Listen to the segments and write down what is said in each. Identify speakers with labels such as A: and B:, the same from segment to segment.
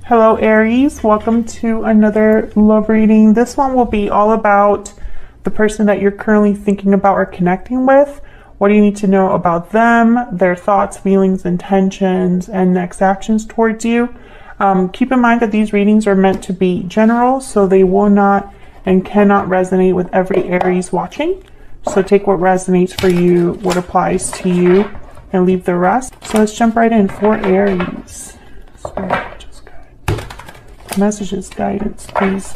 A: Hello Aries, welcome to another love reading. This one will be all about the person that you're currently thinking about or connecting with. What do you need to know about them, their thoughts, feelings, intentions, and next actions towards you? Keep in mind that these readings are meant to be general, so they will not and cannot resonate with every Aries watching. So take what resonates for you, what applies to you, and leave the rest. So let's jump right in for Aries. Spirit, just guide. Messages, guidance, please.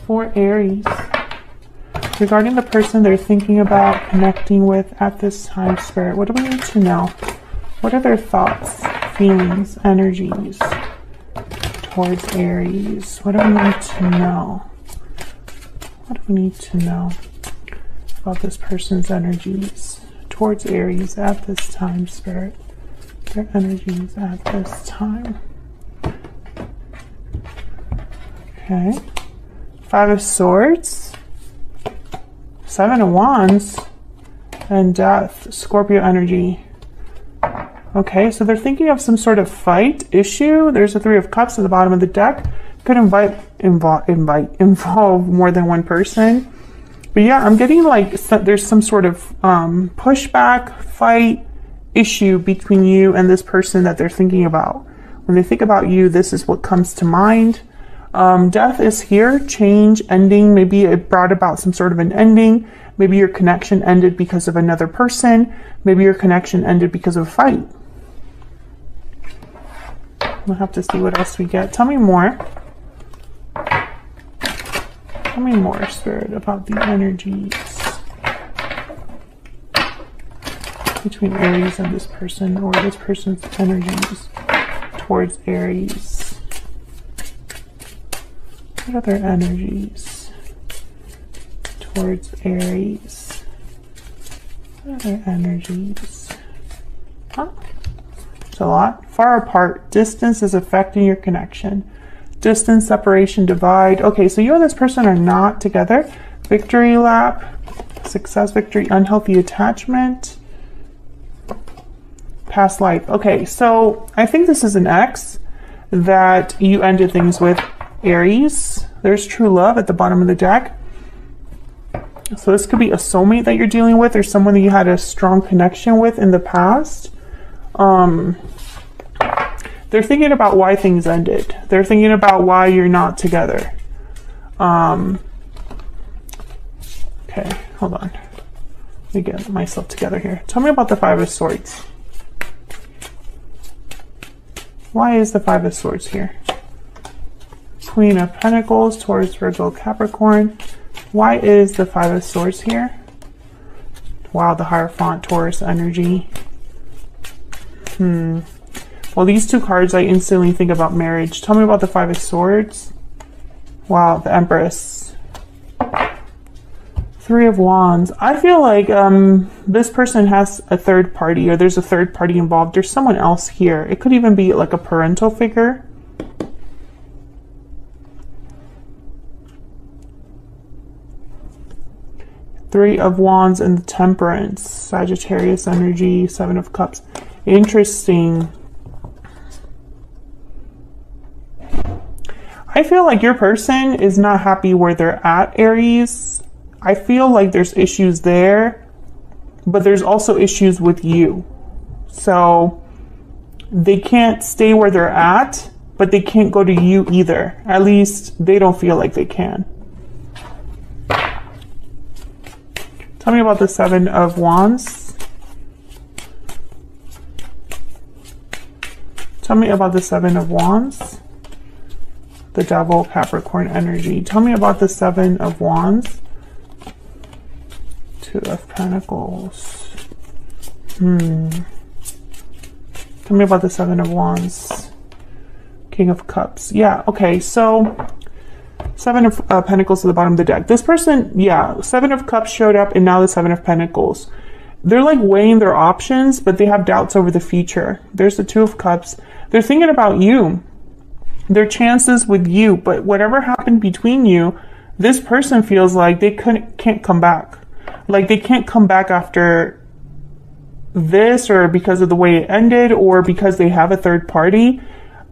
A: For Aries. Regarding the person they're thinking about connecting with at this time, Spirit, what do we need to know? What are their thoughts, feelings, energies towards Aries? What do we need to know? What do we need to know about this person's energies towards Aries at this time, Spirit? Their energies at this time. Okay. 5 of Swords. 7 of Wands. And Death. Scorpio energy. Okay, so they're thinking of some sort of fight, issue. There's a 3 of Cups at the bottom of the deck. Could involve more than one person. But yeah, I'm getting like there's some sort of pushback, fight, issue between you and this person that they're thinking about. When they think about you, this is what comes to mind. Death is here, change, ending. Maybe it brought about some sort of an ending. Maybe your connection ended because of another person. Maybe your connection ended because of a fight. We'll have to see what else we get. Tell me more. Tell me more, Spirit, about the energies between Aries and this person, or this person's energies towards Aries. What are their energies towards Aries? What are their energies? Huh? It's a lot. Far apart. Distance is affecting your connection. Distance, separation, divide. Okay, so you and this person are not together. Victory lap, success, victory, unhealthy attachment, past life. Okay, so I think this is an ex that you ended things with, Aries. There's true love at the bottom of the deck. So this could be a soulmate that you're dealing with, or someone that you had a strong connection with in the past. They're thinking about why things ended. They're thinking about why you're not together. Okay, hold on. Let me get myself together here. Tell me about the 5 of Swords. Why is the 5 of Swords here? Queen of Pentacles, Taurus, Virgo, Capricorn. Why is the 5 of Swords here? Wow, the Hierophant, Taurus energy. Well, these two cards, I instantly think about marriage. Tell me about the 5 of Swords. Wow, the Empress. 3 of Wands. I feel like this person has a third party, or there's a third party involved. There's someone else here. It could even be like a parental figure. Three of Wands and the Temperance. Sagittarius energy. 7 of Cups. Interesting. I feel like your person is not happy where they're at, Aries. I feel like there's issues there, but there's also issues with you. So they can't stay where they're at, but they can't go to you either. At least they don't feel like they can. Tell me about the 7 of Wands. Tell me about the 7 of Wands. The Devil, Capricorn energy. Tell me about the 7 of Wands. 2 of Pentacles. Tell me about the 7 of Wands. King of Cups. Yeah, okay, so 7 of Pentacles at the bottom of the deck. This person, yeah, 7 of Cups showed up, and now the 7 of Pentacles. They're like weighing their options, but they have doubts over the future. There's the 2 of Cups. They're thinking about you. Their chances with you, but whatever happened between you, this person feels like they can't come back. Like they can't come back after this, or because of the way it ended, or because they have a third party.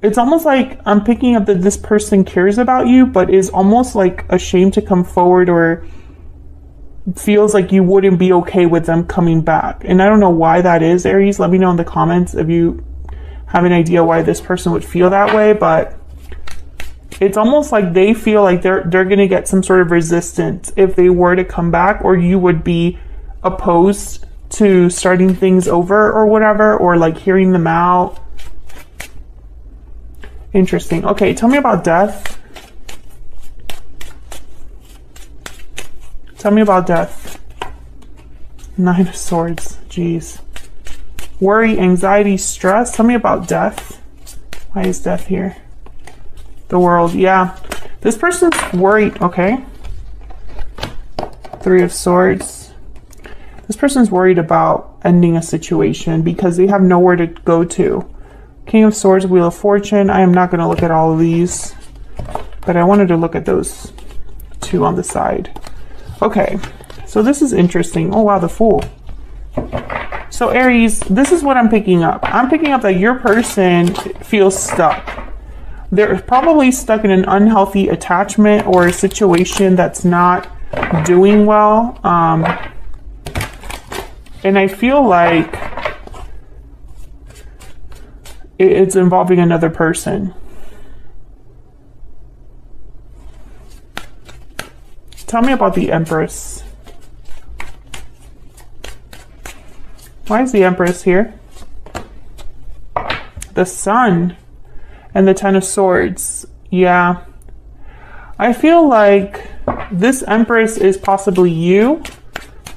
A: It's almost like I'm picking up that this person cares about you, but is almost like ashamed to come forward, or feels like you wouldn't be okay with them coming back. And I don't know why that is, Aries. Let me know in the comments if you have an idea why this person would feel that way. But it's almost like they feel like they're going to get some sort of resistance if they were to come back, or you would be opposed to starting things over or whatever, or like hearing them out. Interesting. Okay, tell me about death. Tell me about death. 9 of Swords. Jeez. Worry, anxiety, stress. Tell me about death. Why is death here? The World. Yeah. This person's worried. Okay. 3 of Swords. This person's worried about ending a situation because they have nowhere to go to. King of Swords, Wheel of Fortune. I am not going to look at all of these, but I wanted to look at those 2 on the side. Okay, so this is interesting. Oh wow, the Fool. So Aries, this is what I'm picking up. I'm picking up that your person feels stuck. They're probably stuck in an unhealthy attachment or a situation that's not doing well. And I feel like it's involving another person. Tell me about the Empress. Why is the Empress here? The Sun and the 10 of Swords. Yeah. I feel like this Empress is possibly you,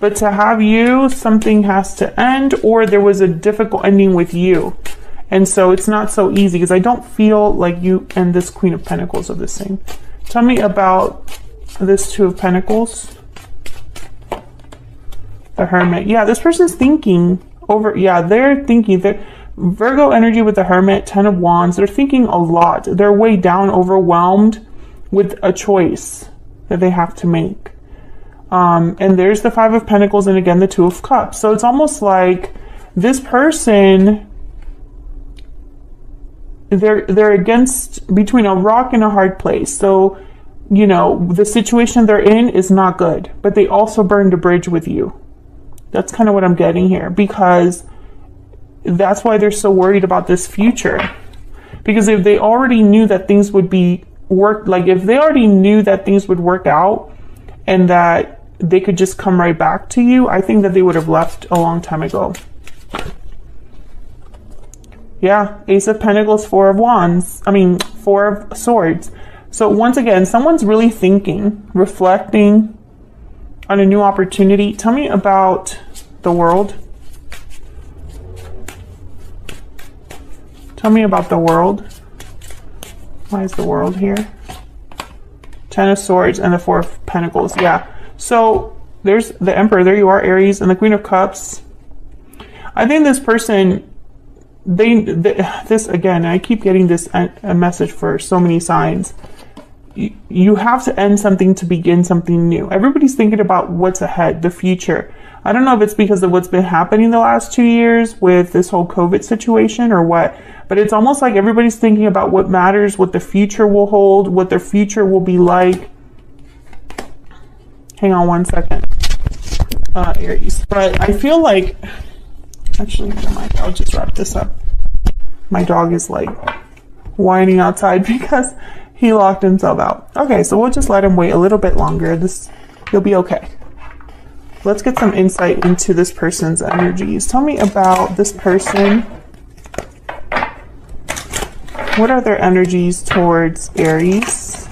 A: but to have you, something has to end, or there was a difficult ending with you. And so it's not so easy, because I don't feel like you and this Queen of Pentacles are the same. Tell me about this 2 of Pentacles. The Hermit. Yeah, this person's thinking over. Yeah, they're thinking. They're Virgo energy with the Hermit, 10 of Wands. They're thinking a lot. They're way down, overwhelmed with a choice that they have to make. And there's the 5 of Pentacles, and again, the 2 of Cups. So it's almost like this person, they're against, between a rock and a hard place. So, you know, the situation they're in is not good, but they also burned a bridge with you. That's kind of what I'm getting here, because that's why they're so worried about this future. Because if they already knew that things would be if they already knew that things would work out and that they could just come right back to you, I think that they would have left a long time ago. Yeah, Ace of Pentacles, 4 of Wands. 4 of Swords. So once again, someone's really thinking, reflecting on a new opportunity. Tell me about the World. Tell me about the World. Why is the World here? 10 of Swords and the 4 of Pentacles. Yeah. So there's the Emperor. There you are, Aries, and the Queen of Cups. I think this person, this again, I keep getting this a message for so many signs. You have to end something to begin something new. Everybody's thinking about what's ahead, the future. I don't know if it's because of what's been happening the last 2 years with this whole COVID situation or what, but it's almost like everybody's thinking about what matters, what the future will hold, what their future will be like. Hang on one second, Aries. But I feel like, actually, never mind. I'll just wrap this up. My dog is like whining outside because he locked himself out. Okay, so we'll just let him wait a little bit longer. He'll be okay. Let's get some insight into this person's energies. Tell me about this person. What are their energies towards Aries?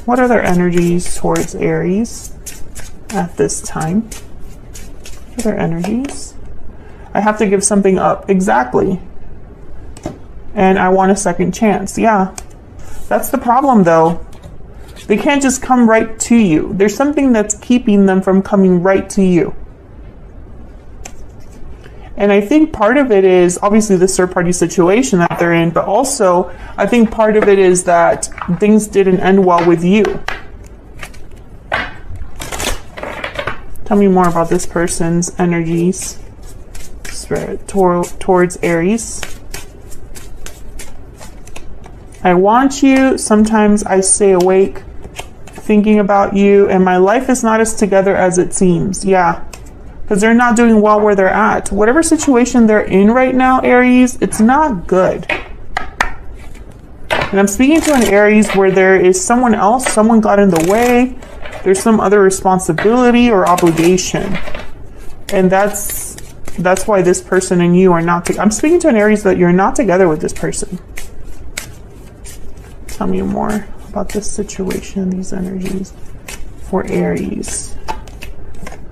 A: What are their energies towards Aries at this time? What are their energies? I have to give something up. Exactly. And I want a second chance. Yeah. That's the problem, though. They can't just come right to you. There's something that's keeping them from coming right to you. And I think part of it is obviously the third-party situation that they're in, but also I think part of it is that things didn't end well with you. Tell me more about this person's energies, Spirit, towards Aries. I want you. Sometimes I stay awake thinking about you, and my life is not as together as it seems. Yeah, because they're not doing well where they're at. Whatever situation they're in right now, Aries, it's not good. And I'm speaking to an Aries where there is someone else, someone got in the way. There's some other responsibility or obligation. And that's why this person and you are not, I'm speaking to an Aries that you're not together with this person. Tell me more about this situation, these energies for Aries.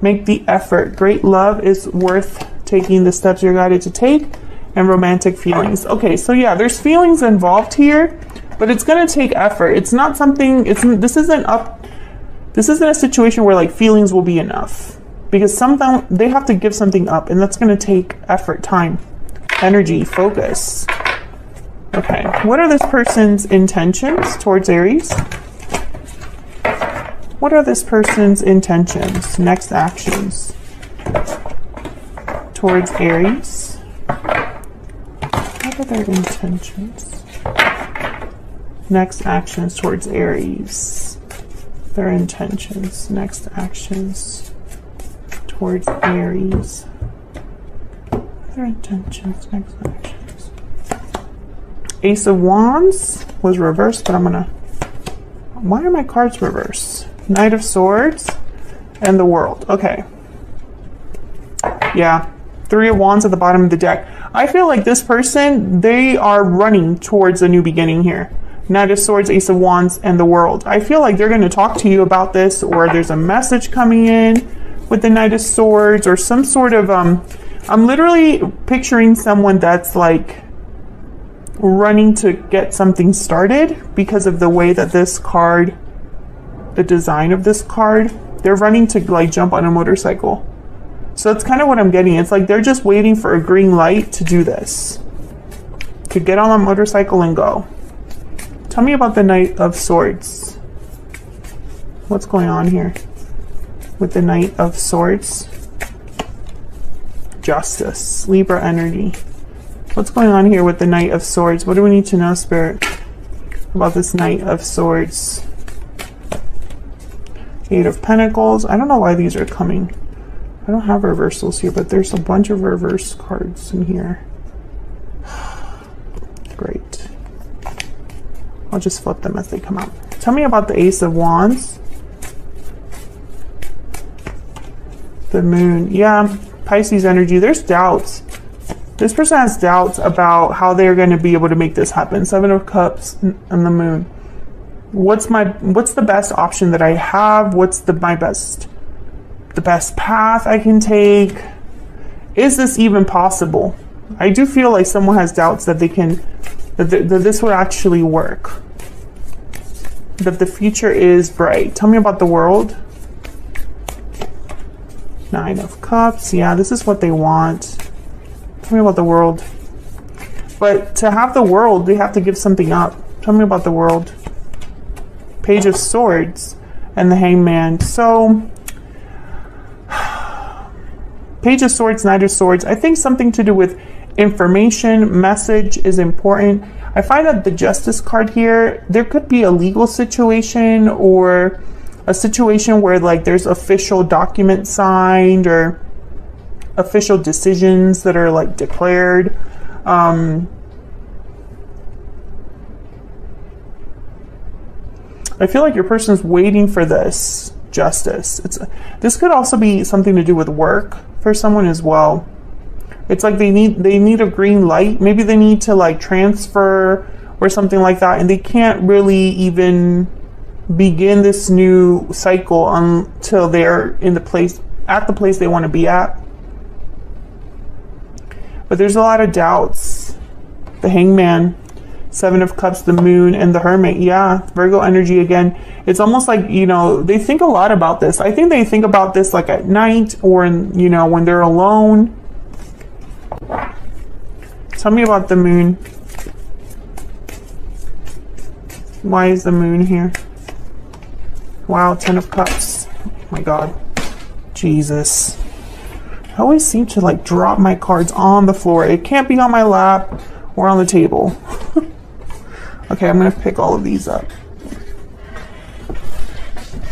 A: Make the effort. Great love is worth taking the steps you're guided to take, and romantic feelings. Okay, so yeah, there's feelings involved here, but it's going to take effort. It's not something, this isn't a situation where like feelings will be enough, because sometimes they have to give something up, and that's going to take effort, time, energy, focus. Okay, what are this person's intentions towards Aries? What are this person's intentions, next actions towards Aries? What are their intentions? Next actions towards Aries. Their intentions, next actions towards Aries. Their intentions, next actions. Ace of Wands was reversed, but why are my cards reversed? Knight of Swords and the World. Okay. Yeah. Three of Wands at the bottom of the deck. I feel like this person, they are running towards a new beginning here. Knight of Swords, Ace of Wands, and the World. I feel like they're going to talk to you about this, or there's a message coming in with the Knight of Swords, or some sort of, I'm literally picturing someone that's like running to get something started because of the way that this card, the design of this card, they're running to like jump on a motorcycle. So that's kind of what I'm getting. It's like they're just waiting for a green light to do this, to get on a motorcycle and go. Tell me about the Knight of Swords. What's going on here with the Knight of Swords? Justice, Libra energy. What's going on here with the Knight of Swords? What do we need to know, Spirit, about this Knight of Swords? Eight of Pentacles. I don't know why these are coming. I don't have reversals here, but there's a bunch of reverse cards in here. Great. I'll just flip them as they come out. Tell me about the Ace of Wands. The Moon. Yeah, Pisces energy. There's doubts. This person has doubts about how they're going to be able to make this happen. Seven of Cups and the Moon. What's the best option that I have? What's the best path I can take? Is this even possible? I do feel like someone has doubts that that this would actually work. That the future is bright. Tell me about the World. Nine of Cups. Yeah, this is what they want. Tell me about the World. But to have the World, they have to give something up. Tell me about the World. Page of Swords and the Hangman. So, Page of Swords, Knight of Swords. I think something to do with information, message is important. I find that the Justice card here, there could be a legal situation or a situation where like there's official documents signed or official decisions that are like declared. I feel like your person's waiting for this justice. This could also be something to do with work for someone as well. It's like they need a green light. Maybe they need to like transfer or something like that, and they can't really even begin this new cycle until they're at the place they want to be at. But there's a lot of doubts. The Hangman, Seven of Cups, the Moon, and the Hermit. Yeah, Virgo energy again. It's almost like, you know, they think a lot about this. I think they think about this like at night or, you know, when they're alone. Tell me about the Moon. Why is the Moon here? Wow, Ten of Cups. Oh my God. Jesus. I always seem to like drop my cards on the floor. It can't be on my lap or on the table. Okay, I'm going to pick all of these up.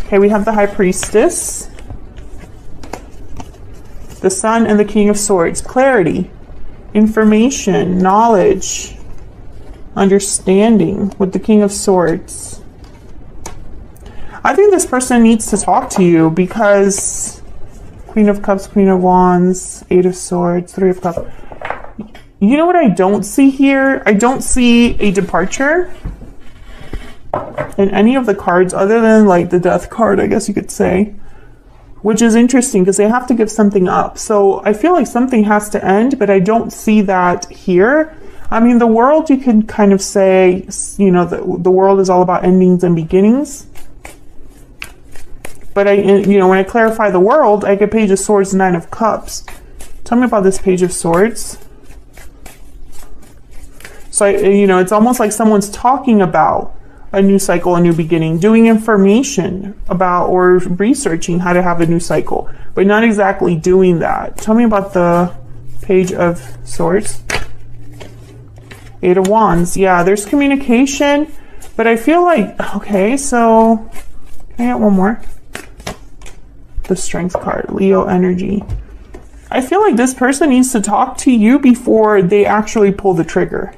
A: Okay, we have the High Priestess, the Sun, and the King of Swords. Clarity, information, knowledge, understanding with the King of Swords. I think this person needs to talk to you because Queen of Cups, Queen of Wands, Eight of Swords, Three of Cups. You know what I don't see here? I don't see a departure in any of the cards other than like the Death card, I guess you could say, which is interesting because they have to give something up. So I feel like something has to end, but I don't see that here. I mean, the world, you can kind of say, you know, the world is all about endings and beginnings. But you know, when I clarify the world, I get Page of Swords, Nine of Cups. Tell me about this Page of Swords. So, you know, it's almost like someone's talking about a new cycle, a new beginning, doing information about or researching how to have a new cycle, but not exactly doing that. Tell me about the Page of Swords. Eight of Wands. Yeah, there's communication, but I feel like, okay, so can I get one more? The Strength card, Leo energy. I feel like this person needs to talk to you before they actually pull the trigger.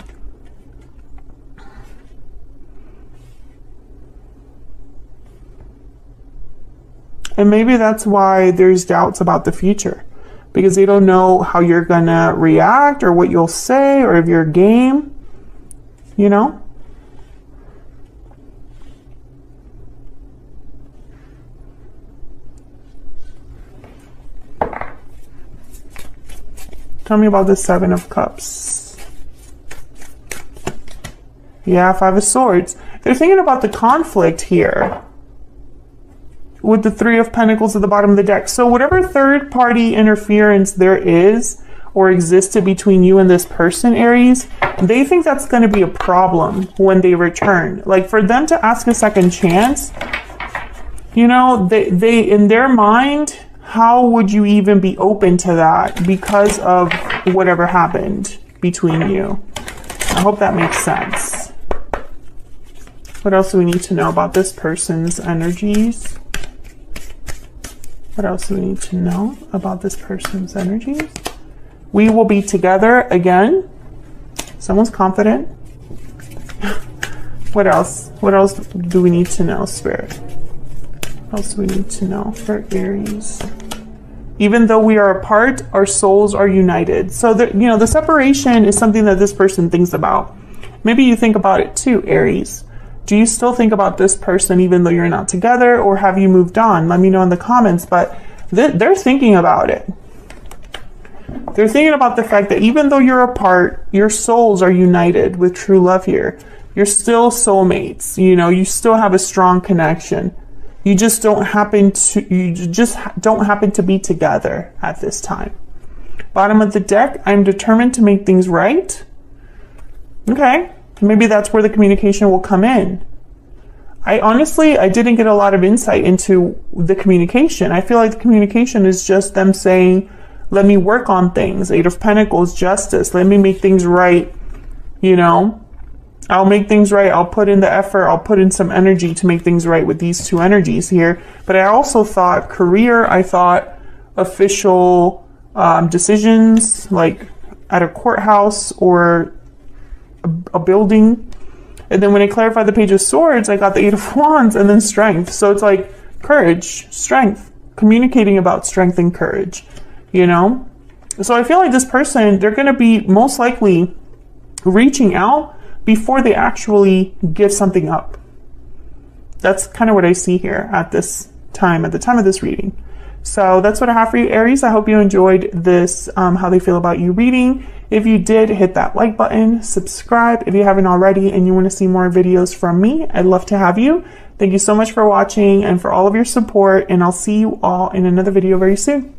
A: And maybe that's why there's doubts about the future, because they don't know how you're gonna react or what you'll say or if you're game, you know? Tell me about the Seven of Cups. Yeah, Five of Swords. They're thinking about the conflict here with the Three of Pentacles at the bottom of the deck. So whatever third party interference there is or existed between you and this person, Aries, they think that's going to be a problem when they return. Like for them to ask a second chance, you know, they in their mind, how would you even be open to that because of whatever happened between you? I hope that makes sense. What else do we need to know about this person's energies? What else do we need to know about this person's energies? We will be together again. Someone's confident. What else? What else do we need to know, Spirit? What else do we need to know for Aries? Even though we are apart, our souls are united. So, you know, the separation is something that this person thinks about. Maybe you think about it too, Aries. Do you still think about this person even though you're not together, or have you moved on? Let me know in the comments, but they're thinking about it. They're thinking about the fact that even though you're apart, your souls are united with true love here. You're still soulmates. You know, you still have a strong connection. You just don't happen to be together at this time. Bottom of the deck, I'm determined to make things right. Okay, maybe that's where the communication will come in. I didn't get a lot of insight into the communication. I feel like the communication is just them saying, let me work on things. Eight of Pentacles, justice. Let me make things right. You know, I'll make things right. I'll put in the effort. I'll put in some energy to make things right with these two energies here. But I also thought career. I thought official decisions, like at a courthouse or a building. And then when I clarified the Page of Swords, I got the Eight of Wands and then strength. So it's like courage, strength, communicating about strength and courage, you know? So I feel like this person, they're going to be most likely reaching out before they actually give something up. That's kind of what I see here at this time, at the time of this reading. So that's what I have for you, Aries. I hope you enjoyed this, how they feel about you reading. If you did, hit that like button, subscribe if you haven't already and you want to see more videos from me. I'd love to have you. Thank you so much for watching and for all of your support, and I'll see you all in another video very soon.